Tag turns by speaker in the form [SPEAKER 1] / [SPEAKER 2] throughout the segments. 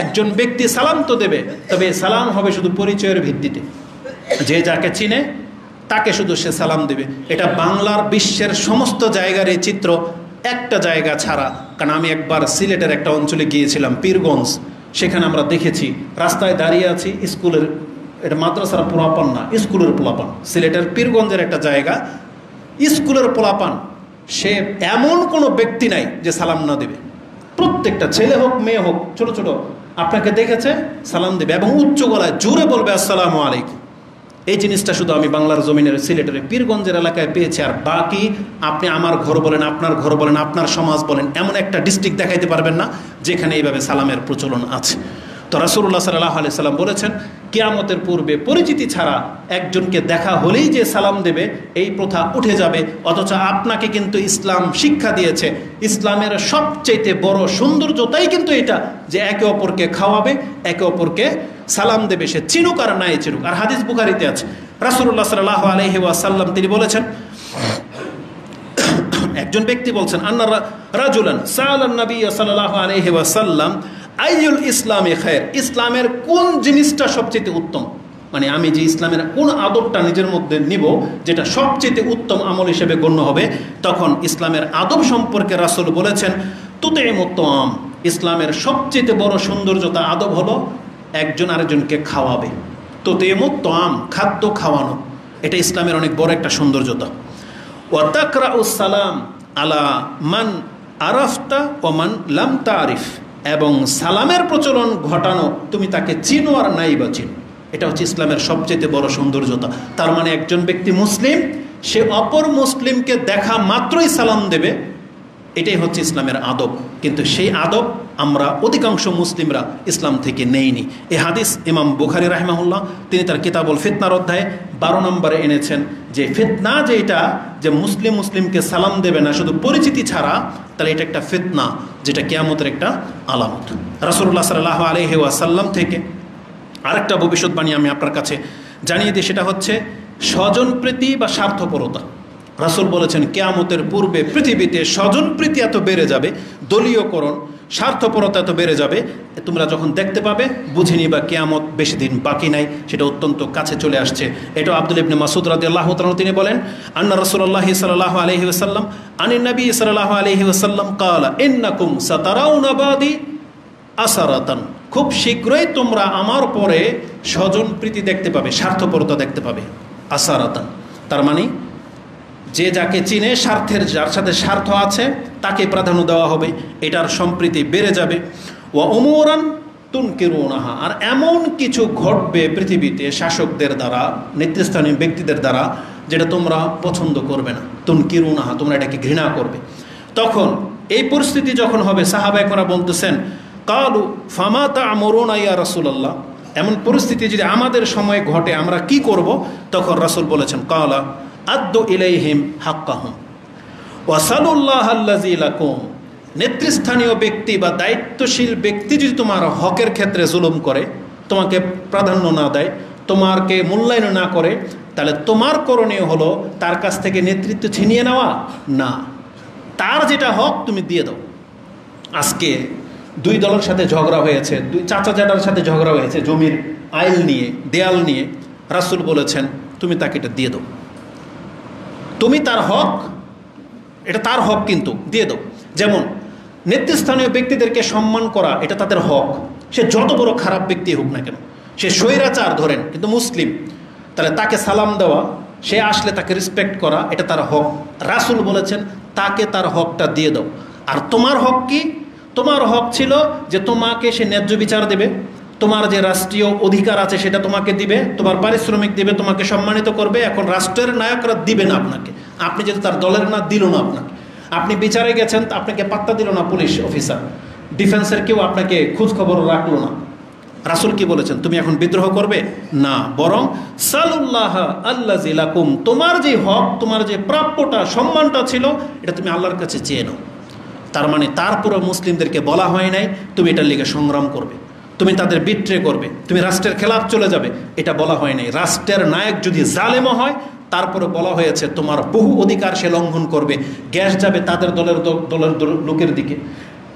[SPEAKER 1] একজন ব্যক্তি সালাম তো দেবে, তবে সালাম হবে শুধু পরিচয়ের ভিত্তিতে, যে যাকে চিনে তাকে শুধু সে সালাম দেবে। এটা বাংলার বিশ্বের সমস্ত জায়গার এই চিত্র, একটা জায়গা ছাড়া। কারণ আমি একবার সিলেটের একটা অঞ্চলে গিয়েছিলাম, পীরগঞ্জ, সেখানে আমরা দেখেছি রাস্তায় দাঁড়িয়ে আছি, স্কুলের, এটা মাদ্রাসার পোলাপান না, স্কুলের পোলাপান, সিলেটের পীরগঞ্জের একটা জায়গা, স্কুলের পোলাপান, সে এমন কোনো ব্যক্তি নাই যে সালাম না দেবে। প্রত্যেকটা ছেলে হোক মেয়ে হোক, ছোট ছোট, আপনাকে দেখেছে সালাম দেবে এবং উচ্চ গলায় জোরে বলবে আসসালামু আলাইকুম। এই জিনিসটা শুধু আমি বাংলার জমিনের সিলেটের পীরগঞ্জের এলাকায় পেয়েছি। আর বাকি আপনি আমার ঘর বলেন, আপনার ঘর বলেন, আপনার সমাজ বলেন, এমন একটা ডিস্ট্রিক্ট দেখাইতে পারবেন না যেখানে এইভাবে সালামের প্রচলন আছে। তো রাসূলুল্লাহ সাল্লাল্লাহু আলাইহি সাল্লাম বলেছেন, কিয়ামতের পূর্বে পরিচিতি ছাড়া একজনকে দেখা হলেই যে সালাম দেবে এই প্রথা উঠে যাবে। অথচ আপনাকে কিন্তু ইসলাম শিক্ষা দিয়েছে, ইসলামের সবচেয়ে বড় সৌন্দর্যতাই কিন্তু এটা যে একে অপরকে খাওয়াবে, একে অপরকে সালাম দেবে, সে চিনুক আর নাই চিনুক। আর হাদিস বুখারীতে আছে, রাসূলুল্লাহ সাল্লাল্লাহু আলাইহি ওয়াসাল্লাম তিনি বলেছেন, একজন ব্যক্তি বলছেন, আন্না রাজুলান সাআলান নবী সাল্লাল্লাহু আলাইহি ওয়াসাল্লাম আইয়ুল ইসলামে খায়র, ইসলামের কোন জিনিসটা সবচেয়ে উত্তম, মানে আমি যে ইসলামের কোন আদবটা নিজের মধ্যে নিব যেটা সবচেয়ে উত্তম আমল হিসেবে গণ্য হবে। তখন ইসলামের আদব সম্পর্কে রাসূল বলেছেন, তুতিমুত তাআম, ইসলামের সবচেয়ে বড় সৌন্দর্যতা আদব হলো একজন আরেকজনকে খাওয়াবে। তুতিমুত তাআম, খাদ্য খাওয়ানো, এটা ইসলামের অনেক বড় একটা সৌন্দর্যতা। ওয়া তাকরাউস সালাম আলা মান আরাফতা ওয়া মান লাম তারিফ, এবং সালামের প্রচলন ঘটানো, তুমি তাকে চিনো আর নাই বা চিনো, এটা হচ্ছে ইসলামের সবচেয়ে বড় সৌন্দর্যতা। তার মানে একজন ব্যক্তি মুসলিম, সে অপর মুসলিমকে দেখা মাত্রই সালাম দেবে, এটাই হচ্ছে ইসলামের আদব। কিন্তু সেই আদব আমরা অধিকাংশ মুসলিমরা ইসলাম থেকে নেইনি। এই হাদিস ইমাম বুখারী রাহিমাহুল্লাহ তিনি তার কিতাবুল ফিতনার অধ্যায়ে 12 নম্বরে এনেছেন, যে ফিতনা যেটা, যে মুসলিম মুসলিমকে সালাম দেবে না শুধু পরিচিতি ছাড়া, তাহলে এটা একটা ফিতনা, যেটা কিয়ামতের একটা আলামত। রাসূলুল্লাহ সাল্লাল্লাহু আলাইহি ওয়াসাল্লাম থেকে আরেকটা ভবিষ্যৎবাণী আমি আপনার কাছে জানিয়ে দিই, সেটা হচ্ছে স্বজনপ্রীতি বা স্বার্থপরতা। রাসূল বলেছেন, কিয়ামতের পূর্বে পৃথিবীতে স্বজনপ্রীতি এত বেড়ে যাবে, দলীয়করণ, স্বার্থপরতা এত বেড়ে যাবে, তোমরা যখন দেখতে পাবে বুঝে নিবা কিয়ামত বেশি দিন বাকি নাই, সেটা অত্যন্ত কাছে চলে আসছে। এটা আব্দুল্লাহ ইবনে মাসউদ রাদিয়াল্লাহু তাআলা তিনি বলেন, আন্না রাসূলুল্লাহ সাল্লাল্লাহু আলাইহি ওয়াসাল্লাম আনিন নবী সাল্লাল্লাহু আলাইহি ওয়াসাল্লাম ক্বালা ইন্নাকুম সাতারাউনা বাদি আসারাতান, খুব শীঘ্রই তোমরা আমার পরে স্বজনপ্রীতি দেখতে পাবে, স্বার্থপরতা দেখতে পাবে। আসারাতান তার মানে যে যাকে চিনে, স্বার্থের, যার সাথে স্বার্থ আছে তাকে প্রাধান্য দেওয়া হবে, এটার সম্প্রীতি বেড়ে যাবে। ওয়া উমুরান তুনকিরুনাহা, আর এমন কিছু ঘটবে পৃথিবীতে শাসকদের দ্বারা, নেতৃস্থানীয় ব্যক্তিদের দ্বারা, যেটা তোমরা পছন্দ করবে না। তুনকিরুনাহা, তোমরা এটাকে ঘৃণা করবে। তখন এই পরিস্থিতি যখন হবে, সাহাবায়ে বলতেছেন, কালু ফামা তা'মুরুনা ইয়া রাসূলুল্লাহ, এমন পরিস্থিতি যদি আমাদের সময় ঘটে আমরা কি করব? তখন রাসূল বলেছেন, কালা আদ্দু ইলাইহিম হাক্কাহুম ওয়াসালুল্লাহ আল্লাযী লাকুম, নেতৃস্থানীয় ব্যক্তি বা দায়িত্বশীল ব্যক্তি যদি তোমার হকের ক্ষেত্রে জুলুম করে, তোমাকে প্রাধান্য না দেয়, তোমাকে মূল্যায়ন না করে, তাহলে তোমার করণীয় হলো তার কাছ থেকে নেতৃত্ব ছিনিয়ে নেওয়া না, তার যেটা হক তুমি দিয়ে দাও। আজকে দুই দলের সাথে ঝগড়া হয়েছে, দুই চাচা জ্যাঠার সাথে ঝগড়া হয়েছে জমির আইল নিয়ে, দেয়াল নিয়ে, রাসূল বলেছেন তুমি তাকে এটা দিয়ে দাও, তুমি তার হক, এটা তার হক কিন্তু দিয়ে দাও। যেমন নেতৃস্থানীয় ব্যক্তিদেরকে সম্মান করা, এটা তাদের হক, সে যত বড় খারাপ ব্যক্তি হোক না কেন, সে স্বৈরাচার ধরেন কিন্তু মুসলিম, তাহলে তাকে সালাম দেওয়া, সে আসলে তাকে রেসপেক্ট করা, এটা তার হক। রাসূল বলেছেন তাকে তার হকটা দিয়ে দাও। আর তোমার হক কি? তোমার হক ছিল যে তোমাকে সে ন্যায্য বিচার দেবে, তোমার যে রাষ্ট্রীয় অধিকার আছে সেটা তোমাকে দিবে, তোমার পারিশ্রমিক দিবে, তোমাকে সম্মানিত করবে। এখন রাষ্ট্রের নায়করা দিবে না আপনাকে, আপনি যেহেতু তার দলের না, দিল না আপনাকে, আপনি বিচারে গেছেন, আপনাকে পাত্তা দিল না পুলিশ অফিসার, ডিফেন্সের কেউ আপনাকে খোঁজ খবর রাখলো না। রাসূল কি বলেছেন? তুমি এখন বিদ্রোহ করবে না, বরং সালুল্লাহ আল্লাযী লাকুম, তোমার যে হক, তোমার যে প্রাপ্যটা, সম্মানটা ছিল, এটা তুমি আল্লাহর কাছে চেয়ে নাও। তার মানে তারপরে মুসলিমদেরকে বলা হয় নাই তুমি এটার লিগে সংগ্রাম করবে, তুমি তাদের বিট্রে করবে, তুমি রাষ্ট্রের খেলাফ চলে যাবে, এটা বলা হয় নাই। রাষ্ট্রের নায়ক যদি জালেমও হয়, তারপরে বলা হয়েছে তোমার বহু অধিকার সে লঙ্ঘন করবে, গ্যাস যাবে তাদের দলের লোকের দিকে,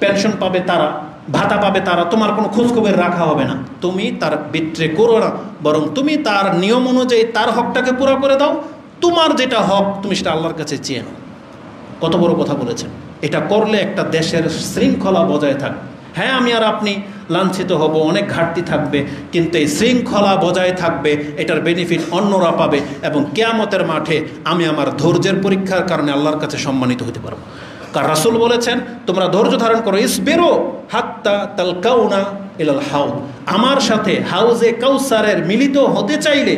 [SPEAKER 1] পেনশন পাবে তারা, ভাতা পাবে তারা, তোমার কোনো খোঁজখবর রাখা হবে না। তুমি তার বিট্রে করো না, বরং তুমি তার নিয়ম অনুযায়ী তার হকটাকে পুরো করে দাও। তোমার যেটা হক তুমি সেটা আল্লাহর কাছে চেয়ে নাও। কত বড় কথা বলেছেন। এটা করলে একটা দেশের শৃঙ্খলা বজায় থাকবে। হ্যাঁ, আমি আর আপনি লাঞ্ছিত হব, অনেক ঘাটতি থাকবে, কিন্তু এই শৃঙ্খলা বজায় থাকবে, এটার বেনিফিট অন্যরা পাবে, এবং কিয়ামতের মাঠে আমি আমার ধৈর্যের পরীক্ষার কারণে আল্লাহর কাছে সম্মানিত হতে পারবো। কারণ রাসূল বলেছেন, তোমরা ধৈর্য ধারণ করো, ইসবিরু হাত্তা তালকাউনা ইলাল হাউদ, আমার সাথে হাউজে কাউসারের মিলিত হতে চাইলে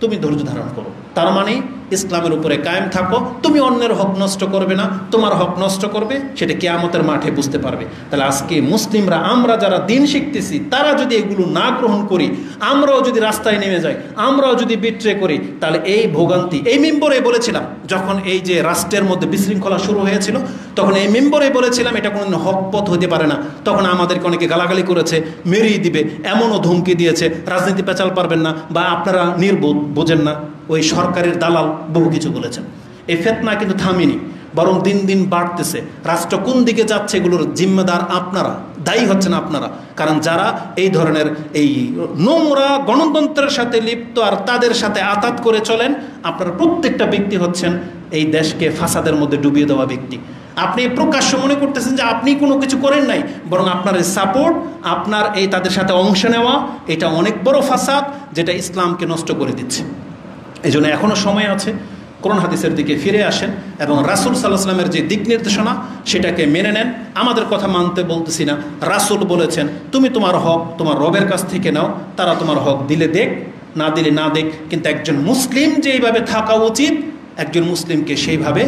[SPEAKER 1] তুমি ধৈর্য ধারণ করো। তার মানে ইসলামের উপরে কায়েম থাকো, তুমি অন্যের হক নষ্ট করবে না, তোমার হক নষ্ট করবে সেটা কিয়ামতের মাঠে বুঝতে পারবে। তাহলে আজকে মুসলিমরা, আমরা যারা দিন শিখতেছি, তারা যদি এগুলো না গ্রহণ করি, আমরাও যদি রাস্তায় নেমে যাই, আমরাও যদি বিট্রে করি, তাহলে এই ভোগান্তি, এই মিম্বরে বলেছিলাম যখন এই যে রাষ্ট্রের মধ্যে বিশৃঙ্খলা শুরু হয়েছিল, তখন এই মিম্বরে বলেছিলাম এটা কোনো হক পথ হতে পারে না। তখন আমাদেরকে অনেকে গালাগালি করেছে, মেরিয়ে দিবে, এমনও ধমকি দিয়েছে, রাজনীতি পেঁচাল পারবেন না, বা আপনারা নির্বোধ, বোঝেন না, ওই সরকারের দালাল, বহু কিছু বলেছেন। এই ফিতনা কিন্তু থামেনি, বরং দিন দিন বাড়তেছে। রাষ্ট্র কোন দিকে যাচ্ছে এগুলোর জিম্মেদার আপনারা, দায়ী হচ্ছেন আপনারা। কারণ যারা এই ধরনের এই নোংরা গণতন্ত্রের সাথে লিপ্ত আর তাদের সাথে আতাত করে চলেন, আপনারা প্রত্যেকটা ব্যক্তি হচ্ছেন এই দেশকে ফাসাদের মধ্যে ডুবিয়ে দেওয়া ব্যক্তি। আপনি প্রকাশ্য মনে করতেছেন যে আপনি কোনো কিছু করেন নাই, বরং আপনার এই সাপোর্ট, আপনার এই তাদের সাথে অংশ নেওয়া, এটা অনেক বড় ফাসাদ, যেটা ইসলামকে নষ্ট করে দিচ্ছে। এই জন্য এখনও সময় আছে, কোরআন হাদিসের দিকে ফিরে আসেন এবং রাসূল সাল্লাল্লাহু আলাইহি ওয়াসাল্লামের যে দিক নির্দেশনা সেটাকে মেনে নেন। আমাদের কথা মানতে বলতেছি না, রাসূল বলেছেন তুমি তোমার হক তোমার রবের কাছ থেকে নাও, তারা তোমার হক দিলে দেখ, না দিলে না দেখ, কিন্তু একজন মুসলিম যেইভাবে থাকা উচিত, একজন মুসলিমকে সেইভাবে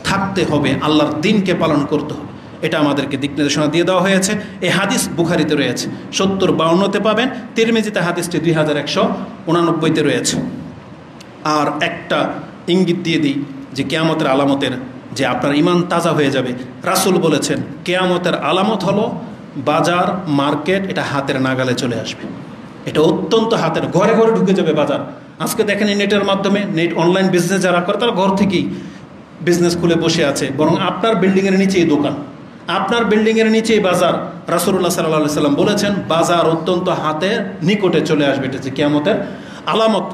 [SPEAKER 1] থাকতে হবে, আল্লাহর দ্বীনকে পালন করতে হবে। এটা আমাদেরকে দিক নির্দেশনা দিয়ে দেওয়া হয়েছে। এই হাদিস বুখারীতে রয়েছে 70-52-তে পাবেন, তিরমিজিতে হাদিসটি 2189-তে রয়েছে। আর একটা ইঙ্গিত দিয়ে দিই যে কিয়ামতের আলামতের, যে আপনার ঈমান তাজা হয়ে যাবে। রাসূল বলেছেন কিয়ামতের আলামত হলো বাজার, মার্কেট, এটা হাতের নাগালে চলে আসবে। এটা অত্যন্ত হাতের, ঘরে ঘরে ঢুকে যাবে বাজার। আজকে দেখেন নেটের মাধ্যমে, নেট অনলাইন বিজনেস যারা করে তারা ঘর থেকেই বিজনেস খুলে বসে আছে, বরং আপনার বিল্ডিংয়ের নিচেই দোকান, আপনার বিল্ডিংয়ের নিচেই বাজার। রাসূলুল্লাহ সাল্লাল্লাহু আলাইহি ওয়াসাল্লাম বলেছেন বাজার অত্যন্ত হাতের নিকটে চলে আসবে, এটা হচ্ছে কিয়ামতের আলামত।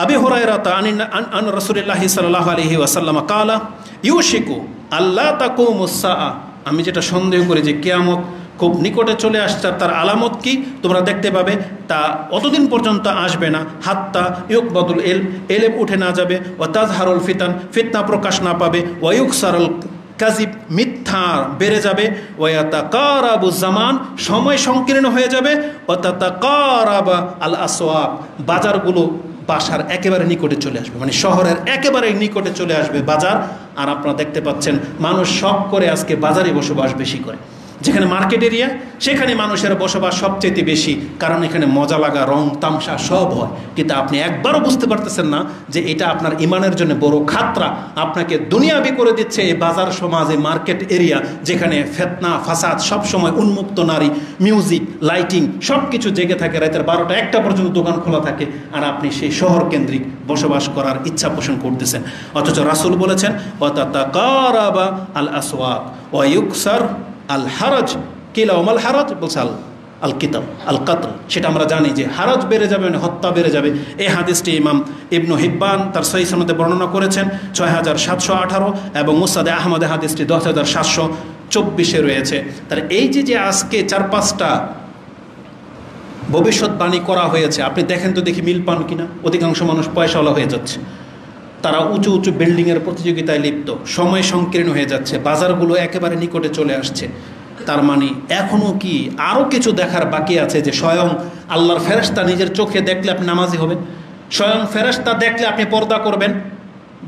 [SPEAKER 1] আবি হুরায়রা আন রাসূলিল্লাহি সাল্লাল্লাহু আলাইহি ওয়াসাল্লাম কালা ইউশিকু আল্লা তাকুমুস সাআ, আমি যেটা সন্দেহ করি যে কিয়ামত খুব নিকটে চলে আসছে, তার আলামত কি তোমরা দেখতে পাবে, তা অতদিন পর্যন্ত আসবে না হাত্তা ইউকবাদুল এলেম উঠে না যাবে, ও তাজহারুল ফিতান, ফিতনা প্রকাশ না পাবে, ও ইউকসারুল কাজিব, মিথ্যা বেড়ে যাবে, ওয়াতাকারাবু জামান, সময় সংকীর্ণ হয়ে যাবে, ওয়াতাকারাবা আল আসওয়াক, বাজারগুলো বাসার একেবারে নিকটে চলে আসবে, মানে শহরের একেবারে নিকটে চলে আসবে বাজার। আর আপনারা দেখতে পাচ্ছেন মানুষ শখ করে আজকে বাজারে বসবাস বেশি করে। যেখানে মার্কেট এরিয়া সেখানে মানুষের বসবাস সবচেয়ে বেশি, কারণ এখানে মজা লাগা, রং তামসা সব হয়। কিন্তু আপনি একবারও বুঝতে পারতেছেন না যে এটা আপনার ইমানের জন্য বড় খাতরা, আপনাকে দুনিয়াবি করে দিচ্ছে এই বাজার সমাজ, এই মার্কেট এরিয়া, যেখানে ফিতনা ফাসাদ সবসময়, উন্মুক্ত নারী, মিউজিক, লাইটিং সব কিছু জেগে থাকে, রাতের 12টা-1টা পর্যন্ত দোকান খোলা থাকে, আর আপনি সেই শহর কেন্দ্রিক বসবাস করার ইচ্ছা পোষণ করতেছেন। অথচ রাসূল বলেছেন ওয়াতাকারাবা আল আসওয়াক ওয়া ইউকসার আল হারাজ, কিলা ওমাল হারাজ, বলছে আল কিতাল আল কাতল। সেটা আমরা জানি যে হারাজ বেড়ে যাবে, মানে হত্যা বেড়ে যাবে। এই হাদিসটি ইমাম ইবনু হিব্বান তার সহিহ সনদে বর্ণনা করেছেন 6718, এবং মুসনাদে আহমদে হাদিসটি 10724 রয়েছে। তার এই যে আজকে 4-5টা ভবিষ্যৎবাণী করা হয়েছে, আপনি দেখেন তো দেখি মিল পান কিনা। অধিকাংশ মানুষ পয়সাওয়ালা হয়ে যাচ্ছে, তারা উঁচু উঁচু বিল্ডিংয়ের প্রতিযোগিতায় লিপ্ত, সময় সংকীর্ণ হয়ে যাচ্ছে, বাজারগুলো একেবারে নিকটে চলে আসছে। তার মানে এখনও কি আরও কিছু দেখার বাকি আছে, যে স্বয়ং আল্লাহর ফেরেশতা নিজের চোখে দেখলে আপনি নামাজি হবেন, স্বয়ং ফেরেশতা দেখলে আপনি পর্দা করবেন,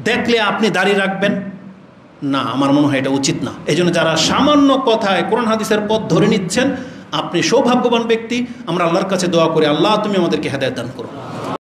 [SPEAKER 1] দেখলে আপনি দাঁড়িয়ে রাখবেন না? আমার মনে হয় এটা উচিত না। এই জন্য যারা সামান্য কথায় কোরআন হাদিসের পথ ধরে নিচ্ছেন, আপনি সৌভাগ্যবান ব্যক্তি। আমরা আল্লাহর কাছে দোয়া করি, আল্লাহ তুমি আমাদেরকে হেদায়েত দান করো।